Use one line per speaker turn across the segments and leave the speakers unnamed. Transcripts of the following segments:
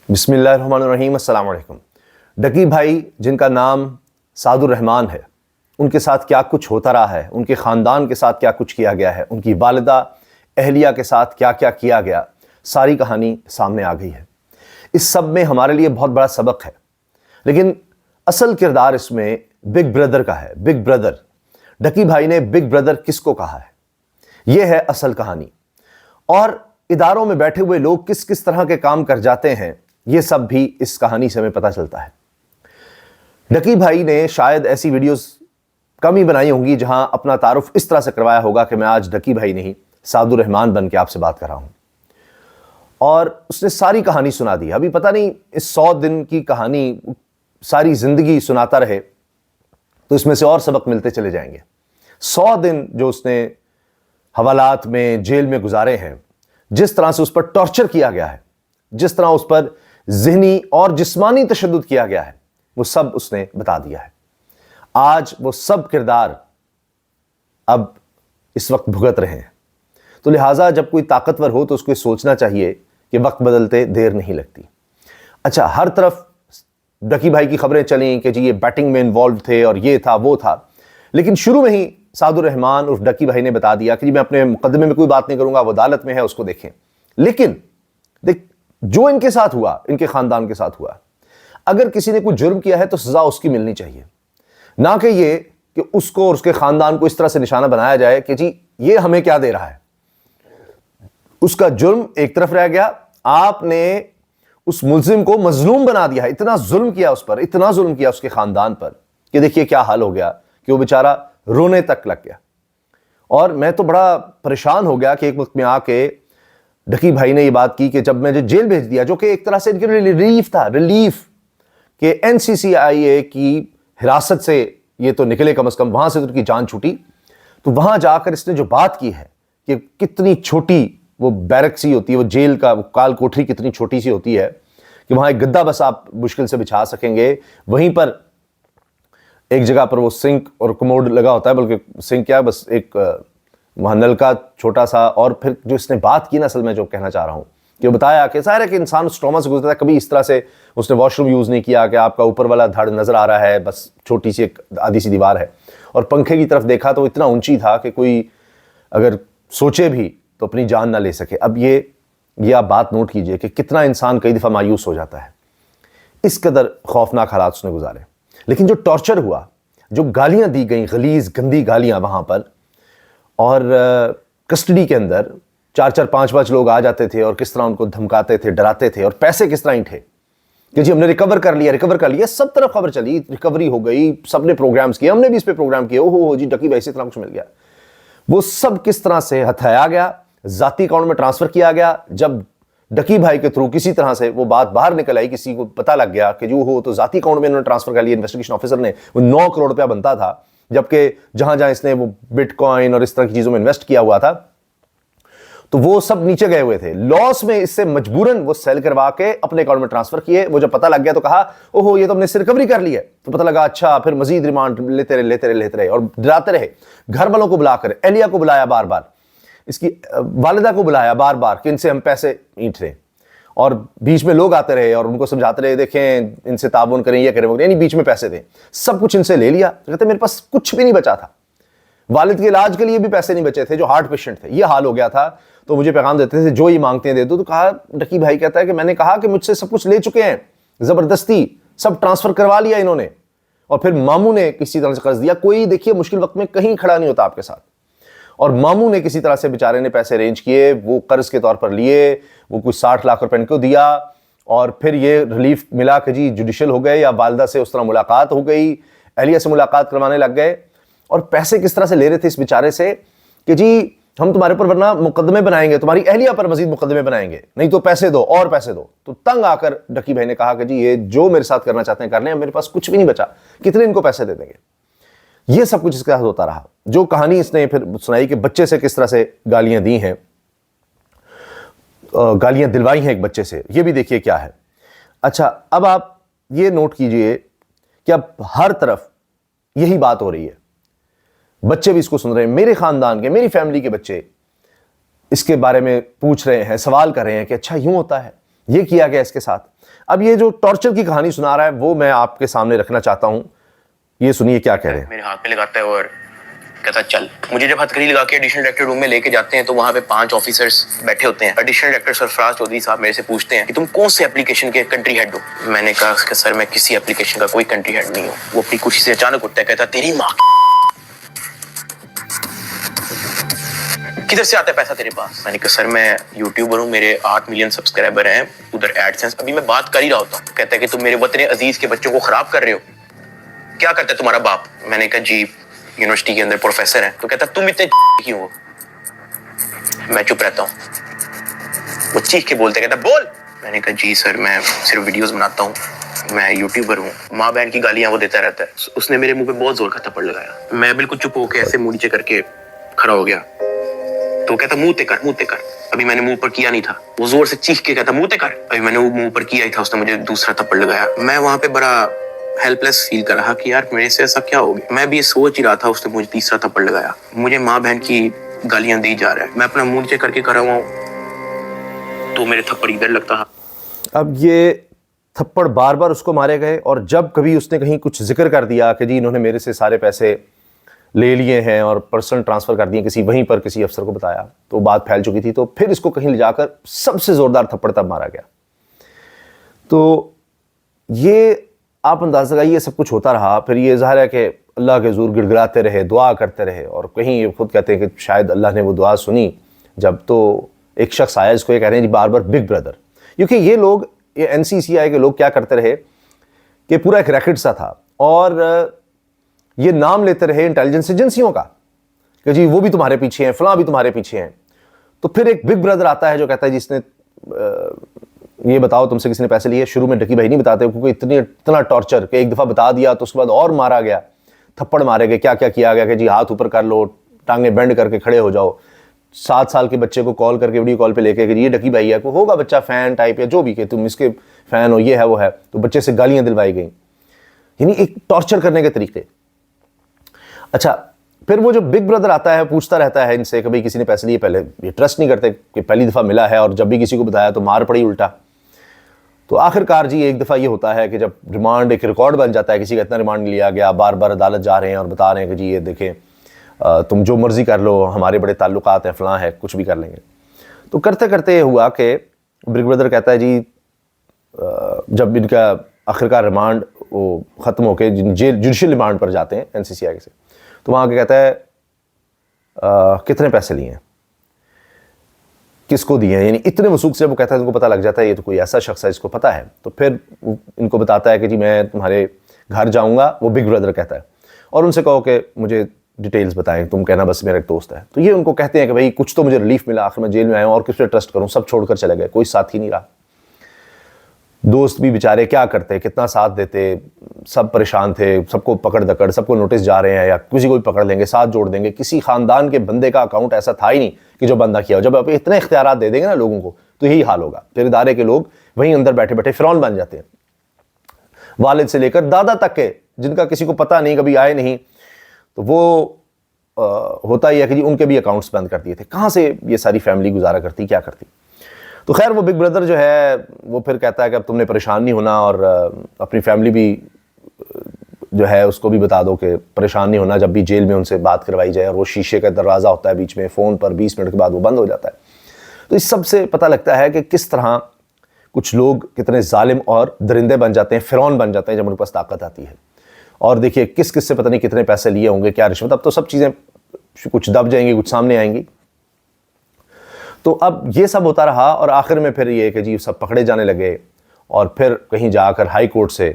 بسم اللہ الرحمن الرحیم۔ السلام علیکم۔ ڈکی بھائی جن کا نام سعد الرحمان ہے، ان کے ساتھ کیا کچھ ہوتا رہا ہے، ان کے خاندان کے ساتھ کیا کچھ کیا گیا ہے، ان کی والدہ اہلیہ کے ساتھ کیا کیا کیا گیا، ساری کہانی سامنے آ گئی ہے۔ اس سب میں ہمارے لیے بہت بڑا سبق ہے، لیکن اصل کردار اس میں بگ بردر کا ہے۔ بگ بردر، ڈکی بھائی نے بگ بردر کس کو کہا ہے، یہ ہے اصل کہانی۔ اور اداروں میں بیٹھے ہوئے لوگ کس کس طرح کے کام کر جاتے ہیں، یہ سب بھی اس کہانی سے ہمیں پتہ چلتا ہے۔ ڈکی بھائی نے شاید ایسی ویڈیوز کم ہی بنائی ہوں گی جہاں اپنا تعارف اس طرح سے کروایا ہوگا کہ میں آج ڈکی بھائی نہیں، سعد الرحمان بن کے آپ سے بات کر رہا ہوں، اور اس نے ساری کہانی سنا دی۔ ابھی پتہ نہیں اس 100 دن کی کہانی ساری زندگی سناتا رہے تو اس میں سے اور سبق ملتے چلے جائیں گے۔ 100 دن جو اس نے حوالات میں، جیل میں گزارے ہیں، جس طرح سے اس پر ٹارچر کیا گیا ہے، جس طرح اس پر ذہنی اور جسمانی تشدد کیا گیا ہے، وہ سب اس نے بتا دیا ہے۔ آج وہ سب کردار اب اس وقت بھگت رہے ہیں، تو لہٰذا جب کوئی طاقتور ہو تو اس کو یہ سوچنا چاہیے کہ وقت بدلتے دیر نہیں لگتی۔ اچھا، ہر طرف ڈکی بھائی کی خبریں چلیں کہ جی یہ بیٹنگ میں انوالو تھے اور یہ تھا وہ تھا، لیکن شروع میں ہی سعد الرحمان اور ڈکی بھائی نے بتا دیا کہ جی میں اپنے مقدمے میں کوئی بات نہیں کروں گا، وہ عدالت میں ہے، اس کو دیکھیں۔ لیکن جو ان کے ساتھ ہوا، ان کے خاندان کے ساتھ ہوا، اگر کسی نے کوئی جرم کیا ہے تو سزا اس کی ملنی چاہیے، نہ کہ یہ کہ اس کو اور اس کے خاندان کو اس طرح سے نشانہ بنایا جائے کہ جی یہ ہمیں کیا دے رہا ہے۔ اس کا جرم ایک طرف رہ گیا، آپ نے اس ملزم کو مظلوم بنا دیا ہے، اتنا ظلم کیا اس پر، اتنا ظلم کیا اس کے خاندان پر کہ دیکھیے کیا حال ہو گیا کہ وہ بیچارہ رونے تک لگ گیا۔ اور میں تو بڑا پریشان ہو گیا کہ ایک وقت میں آ کے ڈکی بھائی نے یہ بات کی کہ جب میں جیل بھیج دیا، جو کہ ایک طرح سے ان کے ریلیف تھا، ریلیف کہ NCCIA کی حراست سے یہ تو نکلے، کم از کم وہاں سے تو ان کی جان چھوٹی، تو وہاں جا کر اس نے جو بات کی ہے کہ کتنی چھوٹی وہ بیرک سی ہوتی ہے، وہ جیل کا وہ کال کوٹری کتنی چھوٹی سی ہوتی ہے کہ وہاں ایک گدا بس آپ مشکل سے بچھا سکیں گے، وہیں پر ایک جگہ پر وہ سنک اور کموڈ لگا ہوتا ہے، بلکہ سنک کیا، بس ایک وہاں نل کا چھوٹا سا۔ اور پھر جو اس نے بات کی نا، اصل میں جو کہنا چاہ رہا ہوں کہ وہ بتایا کہ ظاہر ہے کہ انسان اس ٹراما سے گزرتا ہے، کبھی اس طرح سے اس نے واش روم یوز نہیں کیا کہ آپ کا اوپر والا دھڑ نظر آ رہا ہے، بس چھوٹی سی ایک آدھی سی دیوار ہے، اور پنکھے کی طرف دیکھا تو اتنا اونچی تھا کہ کوئی اگر سوچے بھی تو اپنی جان نہ لے سکے۔ اب یہ آپ بات نوٹ کیجئے کہ کتنا انسان کئی دفعہ مایوس ہو جاتا ہے، اس قدر خوفناک حالات اس نے گزارے۔ لیکن جو ٹارچر ہوا، جو گالیاں دی گئیں، غلیظ گندی گالیاں وہاں پر، اور کسٹڈی کے اندر 4 5 لوگ آ جاتے تھے اور کس طرح ان کو دھمکاتے تھے، ڈراتے تھے، اور پیسے کس طرح اینٹھے کہ جی ہم نے ریکور کر لیا، سب طرف خبر چلی، ریکوری ہو گئی، سب نے پروگرامز کیے، ہم نے بھی اس پہ پروگرام کیے، اوہو جی ڈکی بھائی سے اتنا کچھ مل گیا۔ وہ سب کس طرح سے ہتھیایا گیا، ذاتی اکاؤنٹ میں ٹرانسفر کیا گیا۔ جب ڈکی بھائی کے تھرو کسی طرح سے وہ بات باہر نکل آئی، کسی کو پتہ لگ گیا کہ جو ہو تو ذاتی اکاؤنٹ میں انہوں نے ٹرانسفر کر لیا، انویسٹیگیشن آفیسر نے، وہ 9 کروڑ روپیہ بنتا تھا، جبکہ جہاں جہاں اس نے وہ بٹ کوائن اور اس طرح کی چیزوں میں انویسٹ کیا ہوا تھا تو وہ سب نیچے گئے ہوئے تھے۔ لاس میں اس سے مجبوراً وہ سیل کروا کے اپنے اکاؤنٹ میں ٹرانسفر کیے۔ وہ جب پتہ لگ گیا تو کہا اوہو یہ تو ہم نے اس سے ریکوری کر لی ہے، تو پتہ لگا اچھا، پھر مزید ریمانڈ لیتے رہے اور ڈراتے رہے۔ گھر والوں کو بلا کر، اہلیہ کو بلایا بار بار، اس کی والدہ کو بلایا بار بار کہ ان سے ہم پیسے اینٹ رہے، اور بیچ میں لوگ آتے رہے اور ان کو سمجھاتے رہے دیکھیں ان سے تعاون کریں، یہ کریں، یعنی بیچ میں پیسے دیں، سب کچھ ان سے لے لیا۔ کہتے میرے پاس کچھ بھی نہیں بچا تھا، والد کے علاج کے لیے بھی پیسے نہیں بچے تھے، جو ہارٹ پیشنٹ تھے، یہ حال ہو گیا تھا۔ تو مجھے پیغام دیتے تھے جو یہ مانگتے ہیں دے دو۔ تو کہا، ڈکی بھائی کہتا ہے کہ میں نے کہا کہ مجھ سے سب کچھ لے چکے ہیں، زبردستی سب ٹرانسفر کروا لیا انہوں نے، اور پھر ماموں نے کسی طرح سے قرض دیا۔ کوئی دیکھیے مشکل وقت میں کہیں کھڑا نہیں ہوتا آپ کے ساتھ، اور ماموں نے کسی طرح سے بیچارے نے پیسے ارینج کیے، وہ قرض کے طور پر لیے، وہ کچھ 60 لاکھ روپے ان کو دیا، اور پھر یہ ریلیف ملا کہ جی جوڈیشل ہو گئے، یا والدہ سے اس طرح ملاقات ہو گئی، اہلیہ سے ملاقات کروانے لگ گئے، اور پیسے کس طرح سے لے رہے تھے اس بیچارے سے کہ جی ہم تمہارے پر ورنہ مقدمے بنائیں گے، تمہاری اہلیہ پر مزید مقدمے بنائیں گے، نہیں تو پیسے دو اور پیسے دو۔ تو تنگ آ کر ڈکی بھائی نے کہا کہ جی یہ جو میرے ساتھ کرنا چاہتے ہیں کر لیں، میرے پاس کچھ بھی نہیں بچا، کتنے ان کو پیسے دے دیں گے۔ یہ سب کچھ اس کے ساتھ ہوتا رہا۔ جو کہانی اس نے پھر سنائی کہ بچے سے کس طرح سے گالیاں دی ہیں، گالیاں دلوائی ہیں ایک بچے سے، یہ بھی دیکھیے کیا ہے۔ اچھا، اب آپ یہ نوٹ کیجئے کہ اب ہر طرف یہی بات ہو رہی ہے، بچے بھی اس کو سن رہے ہیں، میرے خاندان کے، میری فیملی کے بچے اس کے بارے میں پوچھ رہے ہیں، سوال کر رہے ہیں کہ اچھا یوں ہوتا ہے، یہ کیا گیا اس کے ساتھ۔ اب یہ جو ٹارچر کی کہانی سنا رہا ہے وہ میں آپ کے سامنے رکھنا چاہتا ہوں, یہ سنیے کیا کہہ رہے ہیں.
میرے ہاتھ میں لگاتا ہے اور کہتا چل. مجھے جب ہتھ کڑی لگا کے ایڈیشنل ڈائریکٹر روم میں لے کے جاتے ہیں تو وہاں پہ 5 آفیسرز بیٹھے ہوتے ہیں. ایڈیشنل ڈائریکٹر سرفراز چودھری صاحب میرے سے پوچھتے ہیں کہ تم کون سے اپلیکیشن کے کنٹری ہیڈ ہو. میں نے کہا کہ سر میں کسی اپلیکیشن کا کوئی کنٹری ہیڈ نہیں ہوں. وہ اپنی خوشی سے اچانک اٹھتا ہے, کہتا تیری ماں کدھر سے آتا ہے پیسہ تیرے پاس. میں نے کہا سر میں یوٹیوبر ہوں, میرے 8 ملین سبسکرائبر ہیں, ادھر ایڈ سینس ابھی میں بات کر ہی رہا ہوتا ہوں. کہتا ہے کہ تم میرے وطن عزیز کے بچوں کو خراب کر رہے ہو, کیا کرتا ہے تمہارا باپ. میں نے کہا جی یونیورسٹی کے اندر پروفیسر ہیں. تو کہتا تم اتنے کیوں ہو. میں چپ رہتا ہوں. وہ چیخ کے بولتے, کہتا بول. میں نے کہا جی سر میں صرف ویڈیوز بناتا ہوں, میں یوٹیوبر ہوں. ماں بہن کی گالیاں وہ دیتا رہتا ہے. اس نے میرے منہ پہ بہت زور کا تھپڑ لگایا. میں بالکل چپ ہو کے ایسے منہ نیچے کر کے کھڑا ہو گیا. تو کہتا منہ تے کر, منہ تے کر. ابھی میں نے منہ پر کیا نہیں تھا. وہ زور سے چیخ کے کہتا منہ تے کر. ابھی میں نے وہ منہ پر کیا ہی تھا, اس نے مجھے دوسرا تھپڑ لگایا. میں وہاں پہ بڑا ہیلپ لیس فیل کر رہا کہ یار میرے سے ایسا کیا ہو گیا. میں بھی یہ سوچ ہی رہا تھا, اس نے مجھے تیسرا تھپڑ لگایا. مجھے ماں بہن کی گالیاں دی جا رہا ہے, میں اپنا منہ نیچے کر کے کھڑا ہوا ہوں تو میرے تھپڑ ادھر لگتا ہے.
اب یہ تھپڑ بار بار اس کو مارے گئے, اور جب کبھی اس نے کہیں کچھ ذکر کر دیا کہ جی انہوں نے میرے سے سارے پیسے لے لیے ہیں اور پرسنل ٹرانسفر کر دیے, کسی وہیں پر کسی افسر کو بتایا تو بات پھیل چکی تھی. تو پھر اس کو کہیں لے جا کر سب سے زوردار تھپڑ تب مارا گیا. تو یہ آپ اندازہ لگائیے سب کچھ ہوتا رہا. پھر یہ ظاہر ہے کہ اللہ کے حضور گڑ گڑاتے رہے, دعا کرتے رہے, اور کہیں یہ خود کہتے ہیں کہ شاید اللہ نے وہ دعا سنی جب تو ایک شخص آیا جس کو یہ کہہ رہے ہیں جی بار بار بگ بردر. کیونکہ یہ لوگ, یہ NCCI کے لوگ کیا کرتے رہے کہ پورا ایک ریکٹ سا تھا, اور یہ نام لیتے رہے انٹیلیجنس ایجنسیوں کا کہ جی وہ بھی تمہارے پیچھے ہیں, فلاں بھی تمہارے پیچھے ہیں. تو پھر ایک بگ بردر آتا ہے جو کہتا ہے جس نے یہ بتاؤ تم سے کسی نے پیسے لیے. شروع میں ڈکی بھائی نہیں بتاتے کیونکہ اتنا ٹارچر کہ ایک دفعہ بتا دیا تو اس کے بعد اور مارا گیا, تھپڑ مارے گئے, کیا کیا کیا گیا کہ جی ہاتھ اوپر کر لو, ٹانگیں بینڈ کر کے کھڑے ہو جاؤ. 7 سال کے بچے کو کال کر کے ویڈیو کال پہ لے کے کہ یہ ڈکی بھائی ہے, کوئی ہوگا بچہ فین ٹائپ یا جو بھی کہ تم اس کے فین ہو, یہ ہے وہ ہے, تو بچے سے گالیاں دلوائی گئیں. یعنی ایک ٹارچر کرنے کے طریقے. اچھا پھر وہ جو بگ بردر آتا ہے پوچھتا رہتا ہے ان سے کہ بھائی کسی نے پیسے لیے. پہلے یہ ٹرسٹ نہیں کرتے کہ پہلی دفعہ ملا ہے, اور جب بھی کسی کو بتایا تو مار پڑی الٹا. تو آخر کار جی ایک دفعہ یہ ہوتا ہے کہ جب ریمانڈ ایک ریکارڈ بن جاتا ہے, کسی کا اتنا ریمانڈ لیا گیا, بار بار عدالت جا رہے ہیں اور بتا رہے ہیں کہ جی یہ دیکھیں تم جو مرضی کر لو, ہمارے بڑے تعلقات ہیں, فلاں ہے, کچھ بھی کر لیں گے. تو کرتے کرتے یہ ہوا کہ بگ بردر کہتا ہے جی جب ان کا آخرکار ریمانڈ وہ ختم ہو کے جوڈیشل ریمانڈ پر جاتے ہیں NCCI سے, تو وہاں کے کہتا ہے کتنے پیسے لیے ہیں, کس کو دیے ہیں. یعنی اتنے وثوق سے وہ کہتا ہے ان کو پتہ لگ جاتا ہے یہ تو کوئی ایسا شخص ہے جس کو پتہ ہے. تو پھر ان کو بتاتا ہے کہ جی میں تمہارے گھر جاؤں گا, وہ بگ بردر کہتا ہے, اور ان سے کہو کہ مجھے ڈیٹیلز بتائیں, تم کہنا بس میرا ایک دوست ہے. تو یہ ان کو کہتے ہیں کہ بھائی کچھ تو مجھے ریلیف ملا, آخر میں جیل میں آیا ہوں اور کس پہ ٹرسٹ کروں, سب چھوڑ کر چلے گئے, کوئی ساتھ ہی نہیں رہا. دوست بھی بیچارے کیا کرتے, کتنا ساتھ دیتے, سب پریشان تھے, سب کو پکڑ دکڑ, سب کو نوٹس جا رہے ہیں یا کسی کو بھی پکڑ لیں گے, ساتھ جوڑ دیں گے. کسی خاندان کے بندے کا اکاؤنٹ ایسا تھا ہی نہیں کہ جو بندہ کیا ہو. جب آپ اتنے اختیارات دے دیں گے نا لوگوں کو تو یہی حال ہوگا. پھر ادارے کے لوگ وہیں اندر بیٹھے بیٹھے فرعون بن جاتے ہیں, والد سے لے کر دادا تک کے, جن کا کسی کو پتہ نہیں, کبھی آئے نہیں. تو وہ ہوتا ہی ہے کہ جی ان کے بھی اکاؤنٹس بند کر دیے تھے. کہاں سے یہ ساری فیملی گزارا کرتی, کیا کرتی. تو خیر وہ بگ بردر جو ہے وہ پھر کہتا ہے کہ اب تم نے پریشان نہیں ہونا, اور اپنی فیملی بھی جو ہے اس کو بھی بتا دو کہ پریشان نہیں ہونا جب بھی جیل میں ان سے بات کروائی جائے. اور وہ شیشے کا دروازہ ہوتا ہے بیچ میں, فون پر 20 منٹ کے بعد وہ بند ہو جاتا ہے. تو اس سب سے پتہ لگتا ہے کہ کس طرح کچھ لوگ کتنے ظالم اور درندے بن جاتے ہیں, فرعون بن جاتے ہیں جب ان کے پاس طاقت آتی ہے. اور دیکھیے کس کس سے پتہ نہیں کتنے پیسے لیے ہوں گے, کیا رشوت. اب تو سب چیزیں کچھ دب جائیں گی, کچھ سامنے آئیں گی. تو اب یہ سب ہوتا رہا, اور آخر میں پھر یہ کہ جی سب پکڑے جانے لگے, اور پھر کہیں جا کر ہائی کورٹ سے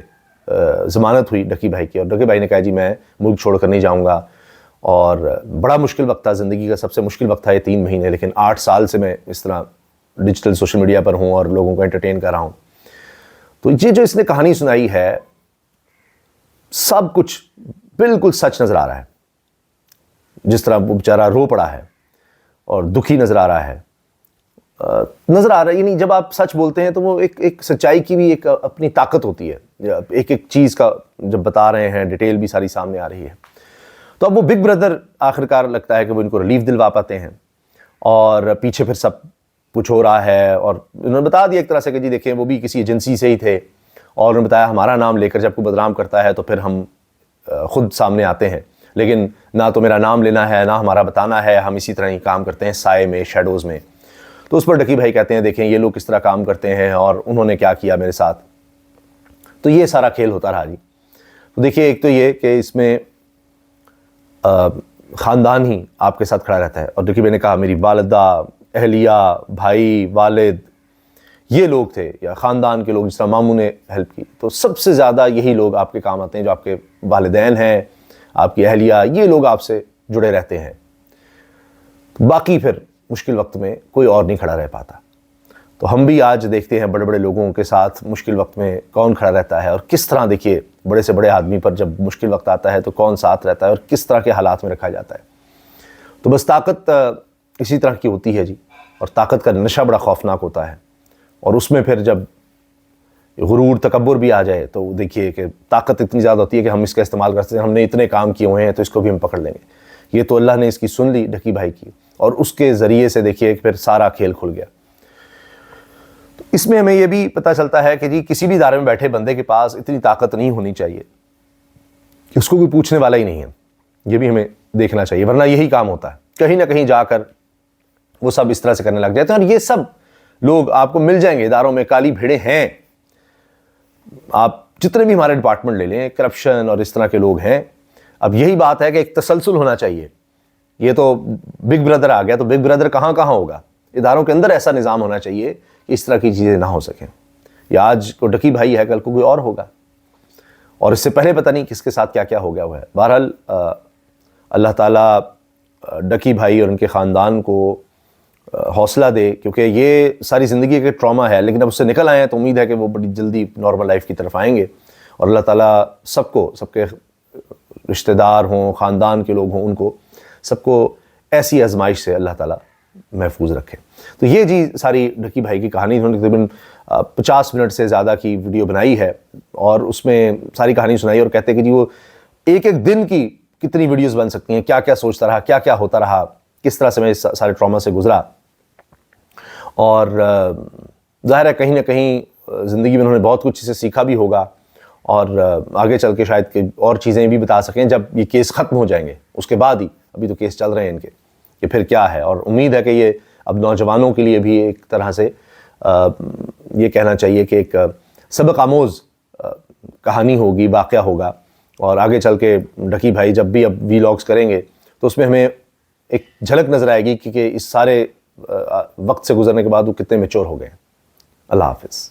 ضمانت ہوئی ڈکی بھائی کی. اور ڈکی بھائی نے کہا جی میں ملک چھوڑ کر نہیں جاؤں گا. اور بڑا مشکل وقت تھا, زندگی کا سب سے مشکل وقت تھا یہ 3 مہینے, لیکن 8 سال سے میں اس طرح ڈیجیٹل سوشل میڈیا پر ہوں اور لوگوں کو انٹرٹین کر رہا ہوں. تو یہ جو اس نے کہانی سنائی ہے سب کچھ بالکل سچ نظر آ رہا ہے. جس طرح وہ بیچارہ رو پڑا ہے اور دکھی نظر آ رہا ہے, یعنی جب آپ سچ بولتے ہیں تو وہ ایک سچائی کی بھی ایک اپنی طاقت ہوتی ہے. ایک ایک چیز کا جب بتا رہے ہیں ڈیٹیل بھی ساری سامنے آ رہی ہے. تو اب وہ بگ بردر آخرکار لگتا ہے کہ وہ ان کو ریلیف دلوا پاتے ہیں, اور پیچھے پھر سب کچھ ہو رہا ہے، اور انہوں نے بتا دیا ایک طرح سے کہ جی دیکھیں وہ بھی کسی ایجنسی سے ہی تھے، اور انہوں نے بتایا ہمارا نام لے کر جب کوئی بدنام کرتا ہے تو پھر ہم خود سامنے آتے ہیں، لیکن نہ تو میرا نام لینا ہے نہ ہمارا بتانا ہے، ہم اسی طرح ہی کام کرتے ہیں سائے میں، شیڈوز میں۔ تو اس پر ڈکی بھائی کہتے ہیں دیکھیں یہ لوگ کس طرح کام کرتے ہیں اور انہوں نے کیا کیا میرے ساتھ۔ تو یہ سارا کھیل ہوتا رہا جی۔ تو دیکھیے ایک تو یہ کہ اس میں خاندان ہی آپ کے ساتھ کھڑا رہتا ہے، اور ڈکی بھائی نے کہا میری والدہ، اہلیہ، بھائی، والد، یہ لوگ تھے، یا خاندان کے لوگ، جس طرح ماموں نے ہیلپ کی، تو سب سے زیادہ یہی لوگ آپ کے کام آتے ہیں، جو آپ کے والدین ہیں، آپ کی اہلیہ، یہ لوگ آپ سے جڑے رہتے ہیں۔ باقی پھر مشکل وقت میں کوئی اور نہیں کھڑا رہ پاتا۔ تو ہم بھی آج دیکھتے ہیں بڑے بڑے لوگوں کے ساتھ مشکل وقت میں کون کھڑا رہتا ہے، اور کس طرح دیکھیے بڑے سے بڑے آدمی پر جب مشکل وقت آتا ہے تو کون ساتھ رہتا ہے اور کس طرح کے حالات میں رکھا جاتا ہے۔ تو بس طاقت اسی طرح کی ہوتی ہے جی، اور طاقت کا نشہ بڑا خوفناک ہوتا ہے، اور اس میں پھر جب غرور، تکبر بھی آ جائے تو دیکھیے کہ طاقت اتنی زیادہ ہوتی ہے کہ ہم اس کا استعمال کرتے ہیں، ہم نے اتنے کام کیے ہوئے ہیں تو اس کو بھی ہم پکڑ لیں گے۔ یہ تو اللہ نے اس کی سن لی ڈکی بھائی کی، اور اس کے ذریعے سے دیکھیے کہ پھر سارا کھیل کھل گیا۔ تو اس میں ہمیں یہ بھی پتہ چلتا ہے کہ جی کسی بھی ادارے میں بیٹھے بندے کے پاس اتنی طاقت نہیں ہونی چاہیے کہ اس کو کوئی پوچھنے والا ہی نہیں ہے، یہ بھی ہمیں دیکھنا چاہیے، ورنہ یہی کام ہوتا ہے، کہیں نہ کہیں جا کر وہ سب اس طرح سے کرنے لگ جاتے ہیں۔ اور یہ سب لوگ آپ کو مل جائیں گے اداروں میں، کالی بھیڑیں ہیں، آپ جتنے بھی ہمارے ڈپارٹمنٹ لے لیں، کرپشن اور اس طرح کے لوگ ہیں۔ اب یہی بات ہے کہ ایک تسلسل ہونا چاہیے۔ یہ تو بگ بردر آ گیا، تو بگ بردر کہاں کہاں ہوگا؟ اداروں کے اندر ایسا نظام ہونا چاہیے کہ اس طرح کی چیزیں نہ ہو سکیں۔ یا آج کو ڈکی بھائی ہے، کل کو کوئی اور ہوگا، اور اس سے پہلے پتہ نہیں کس کے ساتھ کیا کیا ہو گیا ہوا ہے۔ بہرحال اللہ تعالیٰ ڈکی بھائی اور ان کے خاندان کو حوصلہ دے، کیونکہ یہ ساری زندگی کا ٹراما ہے، لیکن اب اس سے نکل آئے ہیں تو امید ہے کہ وہ بڑی جلدی نارمل لائف کی طرف آئیں گے، اور اللہ تعالیٰ سب کو، سب کے رشتہ دار ہوں، خاندان کے لوگ ہوں، ان کو سب کو ایسی آزمائش سے اللہ تعالیٰ محفوظ رکھے۔ تو یہ جی ساری ڈکی بھائی کی کہانی، انہوں نے تقریباً 50 منٹ سے زیادہ کی ویڈیو بنائی ہے، اور اس میں ساری کہانی سنائی، اور کہتے ہیں کہ جی وہ ایک ایک دن کی کتنی ویڈیوز بن سکتی ہیں، کیا کیا سوچتا رہا، کیا کیا ہوتا رہا، کس طرح سے میں اس سارے ٹراما سے گزرا۔ اور ظاہر ہے کہیں نہ کہیں زندگی میں انہوں نے بہت کچھ سے سیکھا بھی ہوگا، اور آگے چل کے شاید کہ اور چیزیں بھی بتا سکیں جب یہ کیس ختم ہو جائیں گے، اس کے بعد ہی، ابھی تو کیس چل رہے ہیں ان کے، کہ پھر کیا ہے۔ اور امید ہے کہ یہ اب نوجوانوں کے لیے بھی ایک طرح سے یہ کہنا چاہیے کہ ایک سبق آموز کہانی ہوگی، واقعہ ہوگا، اور آگے چل کے ڈکی بھائی جب بھی اب ویلاگز کریں گے تو اس میں ہمیں ایک جھلک نظر آئے گی کہ اس سارے وقت سے گزرنے کے بعد وہ کتنے میچور ہو گئے ہیں۔ اللہ حافظ۔